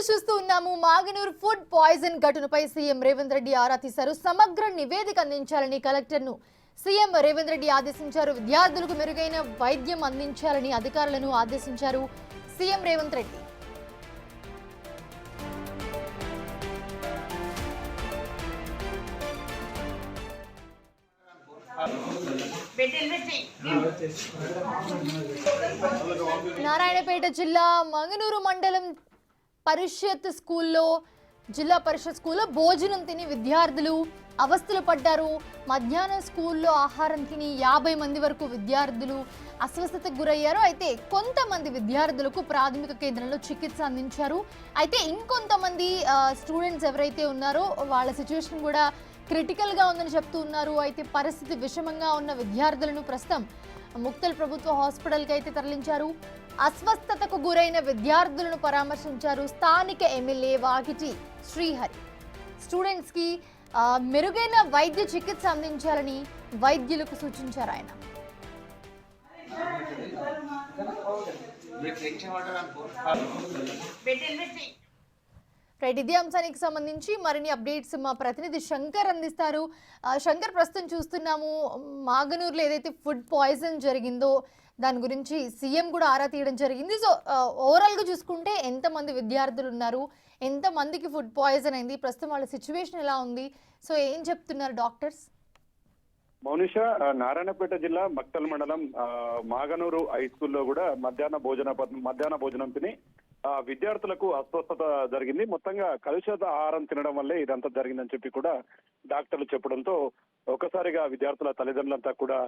చూస్తూ ఉన్నాము. Maganur food poison ఘటనపై సీఎం రేవంత్ రెడ్డి ఆరా తీశారు. సమగ్ర నివేదిక అందించాలని కలెక్టర్ను సీఎం రేవంత్ రెడ్డి ఆదేశించారు. విద్యార్థులకు మెరుగైన వైద్యం అందించాలని అధికారులను ఆదేశించారు సీఎం రేవంత్ రెడ్డి. నారాయణపేట జిల్లా మంగనూరు మండలం పరిషత్ స్కూల్లో జిల్లా పరిషత్ స్కూల్లో భోజనం తిని విద్యార్థులు అవస్థలు పడ్డారు. మధ్యాహ్నం స్కూల్లో ఆహారం తిని 50 మంది వరకు విద్యార్థులు అస్వస్థతకు గురయ్యారు. అయితే కొంతమంది విద్యార్థులకు ప్రాథమిక కేంద్రంలో చికిత్స అందించారు. అయితే ఇంకొంతమంది స్టూడెంట్స్ ఎవరైతే ఉన్నారో వాళ్ళ సిచ్యువేషన్ కూడా క్రిటికల్గా ఉందని చెప్తూ ఉన్నారు. అయితే పరిస్థితి విషమంగా ఉన్న విద్యార్థులను ప్రస్తుతం ముక్తల్ ప్రభుత్వ హాస్పిటల్కి అయితే తరలించారు. అస్వస్థతకు గురైన విద్యార్థులను పరామర్శించారు స్థానిక ఎమ్మెల్యే వాకిటి శ్రీహరి. స్టూడెంట్స్కి మెరుగైన వైద్య చికిత్స అందించాలని వైద్యులకు సూచించారు ఆయన. రైట్, ఇదే అంశానికి సంబంధించి మరిన్ని అప్డేట్స్ మా ప్రతినిధి శంకర్ అందిస్తారు. శంకర్, ప్రస్తుతం చూస్తున్నాము మాగనూరులో ఏదైతే ఫుడ్ పాయిజన్ జరిగిందో దాని గురించి సీఎం కూడా ఆరా తీయడం జరిగింది. సో ఓవరాల్గా చూసుకుంటే ఎంతమంది విద్యార్థులు ఉన్నారు, ఎంతమందికి ఫుడ్ పాయిజన్ అయింది, ప్రస్తుతం వాళ్ళ సిచ్యువేషన్ ఎలా ఉంది, సో ఏం చెప్తున్నారు డాక్టర్స్? మౌనిష, నారాయణపేట జిల్లా మక్తల్ మండలం మాగనూరు హై స్కూల్లో కూడా మధ్యాహ్న భోజనం తిని విద్యార్థులకు అస్వస్థత జరిగింది. మొత్తంగా కలుషిత ఆహారం తినడం వల్లే ఇదంతా జరిగిందని చెప్పి కూడా డాక్టర్లు చెప్పడంతో ఒక్కసారిగా విద్యార్థుల తల్లిదండ్రులంతా కూడా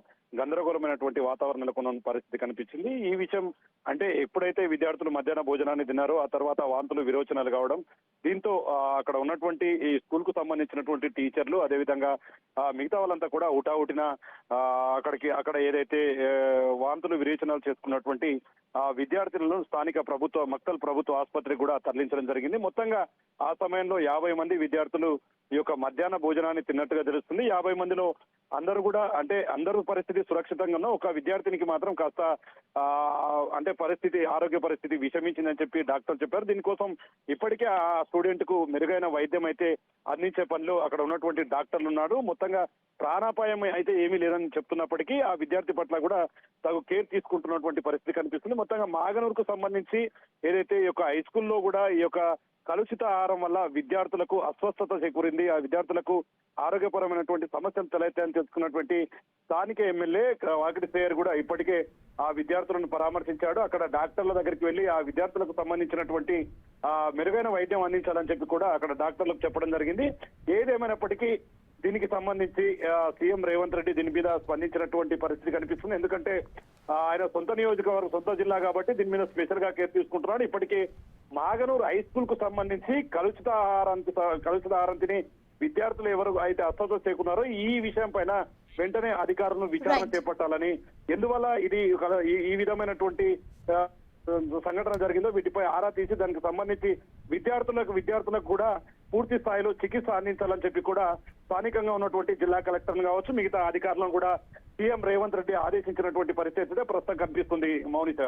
గందరగోళమైనటువంటి వాతావరణం నెలకొన్న పరిస్థితి కనిపించింది. ఈ విషయం అంటే ఎప్పుడైతే విద్యార్థులు మధ్యాహ్న భోజనాన్ని తిన్నారో ఆ తర్వాత వాంతులు విరోచనాలు కావడం, దీంతో అక్కడ ఉన్నటువంటి ఈ స్కూల్ కు సంబంధించినటువంటి టీచర్లు అదేవిధంగా మిగతా వాళ్ళంతా కూడా ఊటావుటిన అక్కడ ఏదైతే వాంతులు విరేచనాలు చేసుకున్నటువంటి విద్యార్థులను స్థానిక మక్తల్ ప్రభుత్వ ఆసుపత్రికి కూడా తరలించడం జరిగింది. మొత్తంగా ఆ సమయంలో 50 మంది విద్యార్థులు ఈ యొక్క మధ్యాహ్న భోజనాన్ని తిన్నట్టుగా తెలుస్తుంది. 50 మందిలో అందరూ కూడా అంటే అందరూ పరిస్థితి సురక్షితంగా ఉన్న ఒక విద్యార్థినికి మాత్రం కాస్త ఆరోగ్య పరిస్థితి విషమించిందని చెప్పి డాక్టర్లు చెప్పారు. దీనికోసం ఇప్పటికే ఆ స్టూడెంట్ కు మెరుగైన వైద్యం అయితే అందించే పనిలో అక్కడ ఉన్నటువంటి డాక్టర్లు ఉన్నారు. మొత్తంగా ప్రాణాపాయం అయితే ఏమీ లేదని చెప్తున్నప్పటికీ ఆ విద్యార్థి పట్ల కూడా తగు కేర్ తీసుకుంటున్నటువంటి పరిస్థితి కనిపిస్తుంది. మొత్తంగా మాగనూరుకు సంబంధించి ఏదైతే ఈ యొక్క హై స్కూల్లో కూడా ఈ యొక్క కలుషిత ఆహారం వల్ల విద్యార్థులకు అస్వస్థత చేకూరింది, ఆ విద్యార్థులకు ఆరోగ్యపరమైనటువంటి సమస్యలు తలెత్తాయని తెలుసుకున్నటువంటి స్థానిక ఎమ్మెల్యే వాకిటి శ్రీహరి కూడా ఇప్పటికే ఆ విద్యార్థులను పరామర్శించాడు. అక్కడ డాక్టర్ల దగ్గరికి వెళ్లి ఆ విద్యార్థులకు సంబంధించినటువంటి మెరుగైన వైద్యం అందించాలని చెప్పి కూడా అక్కడ డాక్టర్లకు చెప్పడం జరిగింది. ఏదేమైనప్పటికీ దీనికి సంబంధించి సీఎం రేవంత్ రెడ్డి దీని మీద స్పందించినటువంటి పరిస్థితి కనిపిస్తుంది. ఎందుకంటే ఆయన సొంత నియోజకవర్గం, సొంత జిల్లా కాబట్టి దీని మీద స్పెషల్ గా కేర్ తీసుకుంటున్నాడు. ఇప్పటికే మాగనూరు హై స్కూల్ కు సంబంధించి కలుషిత ఆహారం తిని విద్యార్థులు ఎవరు అయితే అస్వస్థత చేకున్నారో ఈ విషయం పైన వెంటనే అధికారులను విచారణ చేపట్టాలని, ఎందువల్ల ఇది ఈ విధమైనటువంటి సంఘటన జరిగిందో వీటిపై ఆరా తీసి దానికి సంబంధించి విద్యార్థులకు కూడా పూర్తి స్థాయిలో చికిత్స అందించాలని చెప్పి కూడా స్థానికంగా ఉన్నటువంటి జిల్లా కలెక్టర్లు కావచ్చు మిగతా అధికారులను కూడా సీఎం రేవంత్ రెడ్డి ఆదేశించినటువంటి పరిస్థితి ప్రస్తుతం కనిపిస్తుంది. మౌనిత.